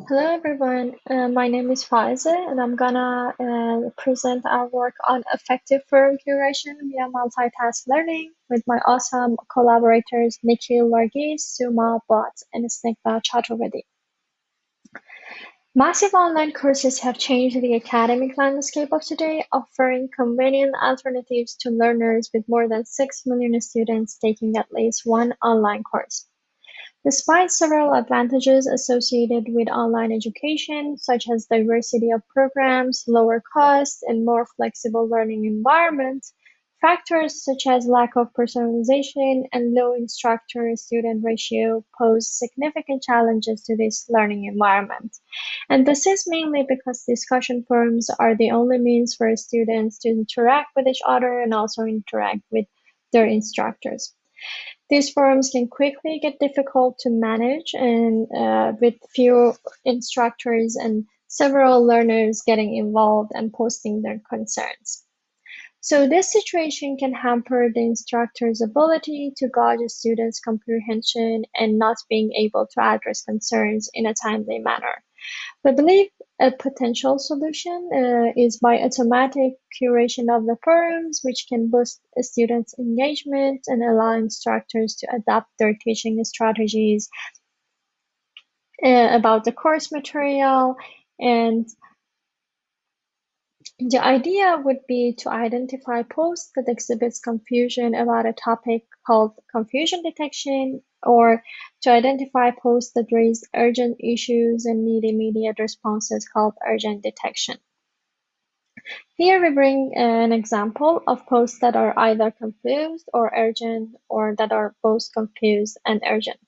Hello everyone, my name is Faiza and I'm gonna present our work on effective forum curation via multitask learning with my awesome collaborators Nikhil Varghese, Suma Bhatt, and Snigdha Chaturvedi. Massive online courses have changed the academic landscape of today, offering convenient alternatives to learners with more than 6 million students taking at least one online course. Despite several advantages associated with online education, such as diversity of programs, lower costs, and more flexible learning environments, factors such as lack of personalization and low instructor-student ratio pose significant challenges to this learning environment. And this is mainly because discussion forums are the only means for students to interact with each other and also interact with their instructors. These forums can quickly get difficult to manage and with few instructors and several learners getting involved and posting their concerns. So this situation can hamper the instructor's ability to gauge a student's comprehension and not being able to address concerns in a timely manner. We believe a potential solution is by automatic curation of the forums, which can boost students' engagement and allow instructors to adapt their teaching strategies about the course material. And the idea would be to identify posts that exhibits confusion about a topic called confusion detection, or to identify posts that raise urgent issues and need immediate responses called urgent detection. Here we bring an example of posts that are either confused or urgent, or that are both confused and urgent.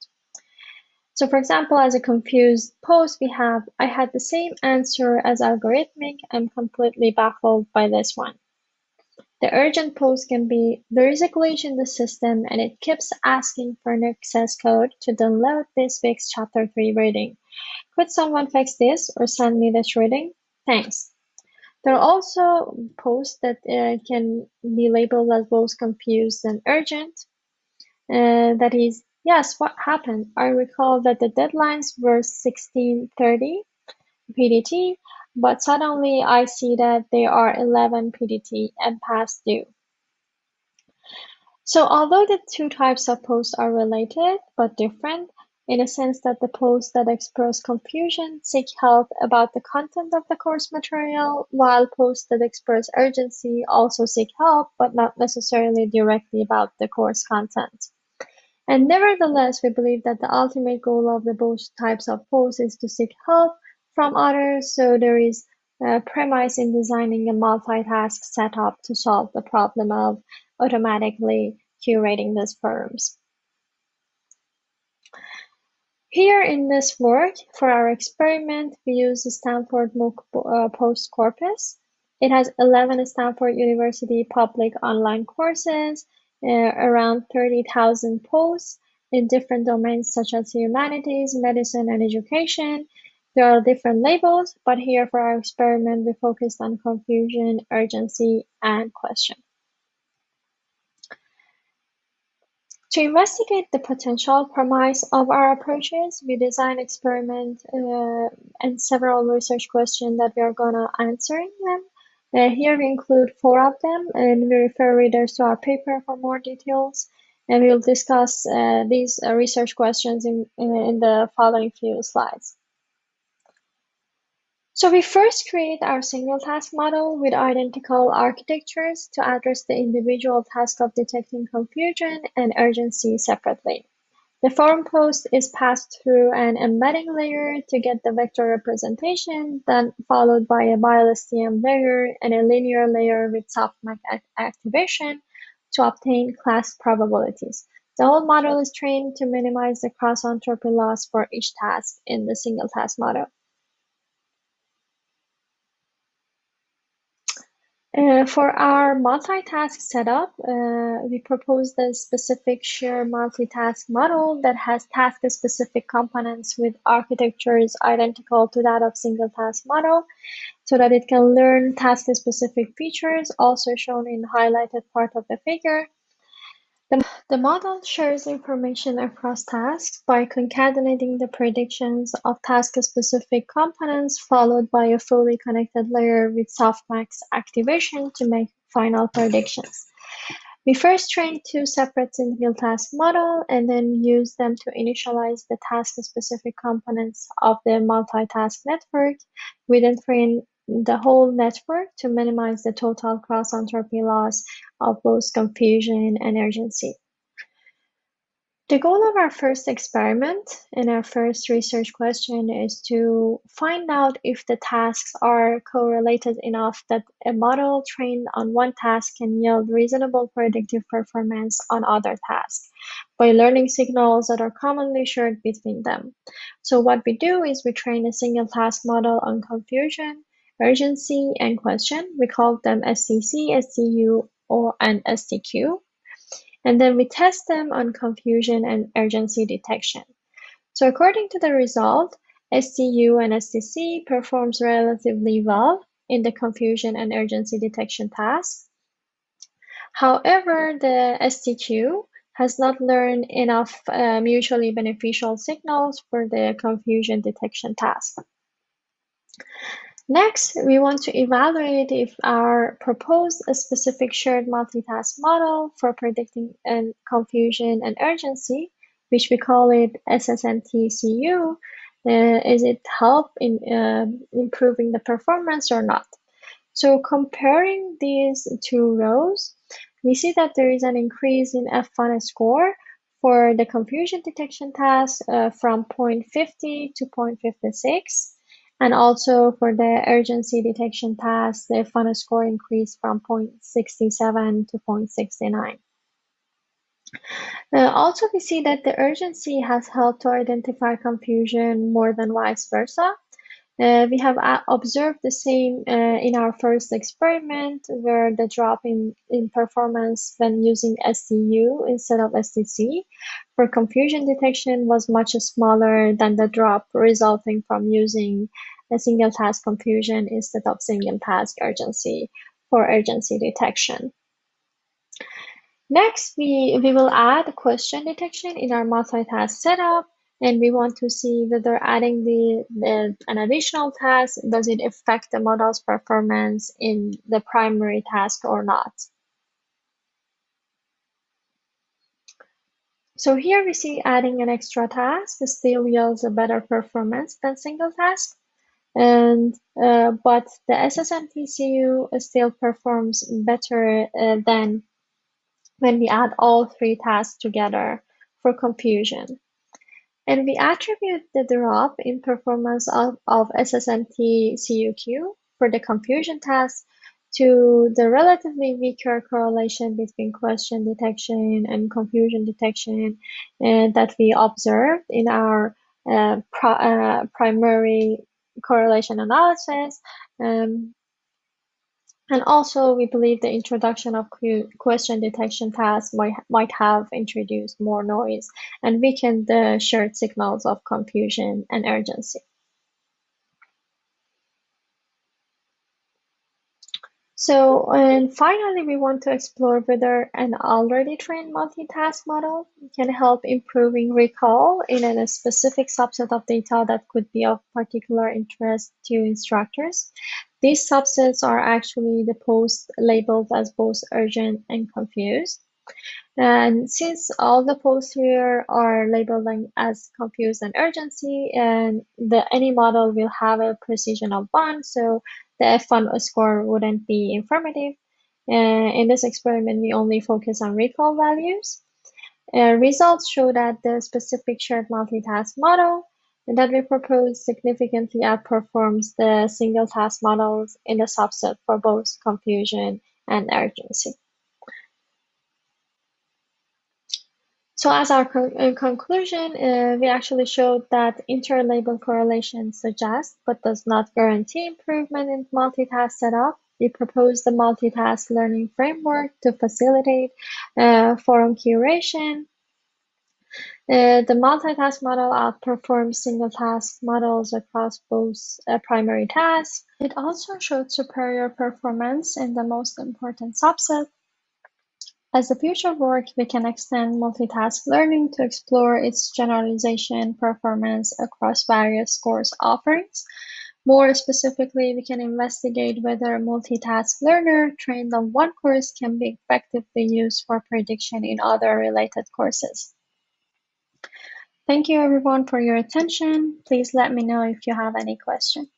So for example, as a confused post, we have, I had the same answer as algorithmic. I'm completely baffled by this one. The urgent post can be, there is a glitch in the system and it keeps asking for an access code to download this week's chapter 3 reading. Could someone fix this or send me this reading? Thanks. There are also posts that can be labeled as both confused and urgent. That is, yes, what happened? I recall that the deadlines were 16:30 PDT, but suddenly I see that they are 11 PDT and past due. So although the two types of posts are related but different, in a sense that the posts that express confusion seek help about the content of the course material, while posts that express urgency also seek help but not necessarily directly about the course content. And nevertheless, we believe that the ultimate goal of the both types of posts is to seek help from others, so there is a premise in designing a multitask setup to solve the problem of automatically curating these forums. Here in this work, for our experiment, we use the Stanford MOOC post corpus. It has 11 Stanford University public online courses, around 30,000 posts in different domains such as humanities, medicine, and education. There are different labels, but here for our experiment, we focused on confusion, urgency, and question. To investigate the potential promise of our approaches, we designed experiment and several research questions that we are gonna answering them. Here we include 4 of them, and we refer readers to our paper for more details. And we'll discuss these research questions in the following few slides. So we first create our single task model with identical architectures to address the individual task of detecting confusion and urgency separately. The form post is passed through an embedding layer to get the vector representation, then followed by a BiLSTM layer and a linear layer with softmax activation to obtain class probabilities. The whole model is trained to minimize the cross-entropy loss for each task in the single task model. For our multitask setup, we proposed a specific shared multitask model that has task-specific components with architectures identical to that of single-task model, so that it can learn task-specific features, also shown in the highlighted part of the figure. The model shares information across tasks by concatenating the predictions of task-specific components followed by a fully connected layer with softmax activation to make final predictions. We first train two separate single task model and then use them to initialize the task-specific components of the multitask network. We then train the whole network to minimize the total cross-entropy loss of both confusion and urgency. The goal of our first experiment and our first research question is to find out if the tasks are correlated enough that a model trained on one task can yield reasonable predictive performance on other tasks by learning signals that are commonly shared between them. So what we do is we train a single task model on confusion, urgency, and question. We call them STC, STU, and STQ. And then we test them on confusion and urgency detection. So according to the result, STU and STC performs relatively well in the confusion and urgency detection task. However, the STQ has not learned enough mutually beneficial signals for the confusion detection task. Next, we want to evaluate if our proposed specific shared multitask model for predicting confusion and urgency, which we call it SSMT-CU, is it help in improving the performance or not? So comparing these two rows, we see that there is an increase in F1 score for the confusion detection task from 0.50 to 0.56. And also for the urgency detection task, the F1 score increased from 0.67 to 0.69. Also, we see that the urgency has helped to identify confusion more than vice versa. We have observed the same in our first experiment, where the drop in performance when using STU instead of STC for confusion detection was much smaller than the drop resulting from using a single task confusion instead of single task urgency for urgency detection. Next, we will add question detection in our multitask setup, and we want to see whether adding an additional task, does it affect the model's performance in the primary task or not. So here we see adding an extra task still yields a better performance than single task, and but the SSMTCU still performs better than when we add all three tasks together for confusion. And we attribute the drop in performance of SSMT CUQ for the confusion task to the relatively weaker correlation between question detection and confusion detection that we observed in our primary correlation analysis. And also, we believe the introduction of question detection tasks might have introduced more noise and weakened the shared signals of confusion and urgency. So, and finally, we want to explore whether an already trained multitask model can help improving recall in a specific subset of data that could be of particular interest to instructors. These subsets are actually the posts labeled as both urgent and confused. And since all the posts here are labeled as confused and urgency, and any model will have a precision of 1, so the F1 score wouldn't be informative. In this experiment, we only focus on recall values. Results show that the specific shared multitask model that we propose significantly outperforms the single task models in the subset for both confusion and urgency. So as our conclusion, we actually showed that interlabel correlation suggests but does not guarantee improvement in multitask setup. We proposed the multitask learning framework to facilitate forum curation. The multitask model outperforms single task models across both primary tasks. It also showed superior performance in the most important subset, As the future of work, we can extend multitask learning to explore its generalization performance across various course offerings. More specifically, we can investigate whether a multitask learner trained on one course can be effectively used for prediction in other related courses. Thank you everyone for your attention. Please let me know if you have any questions.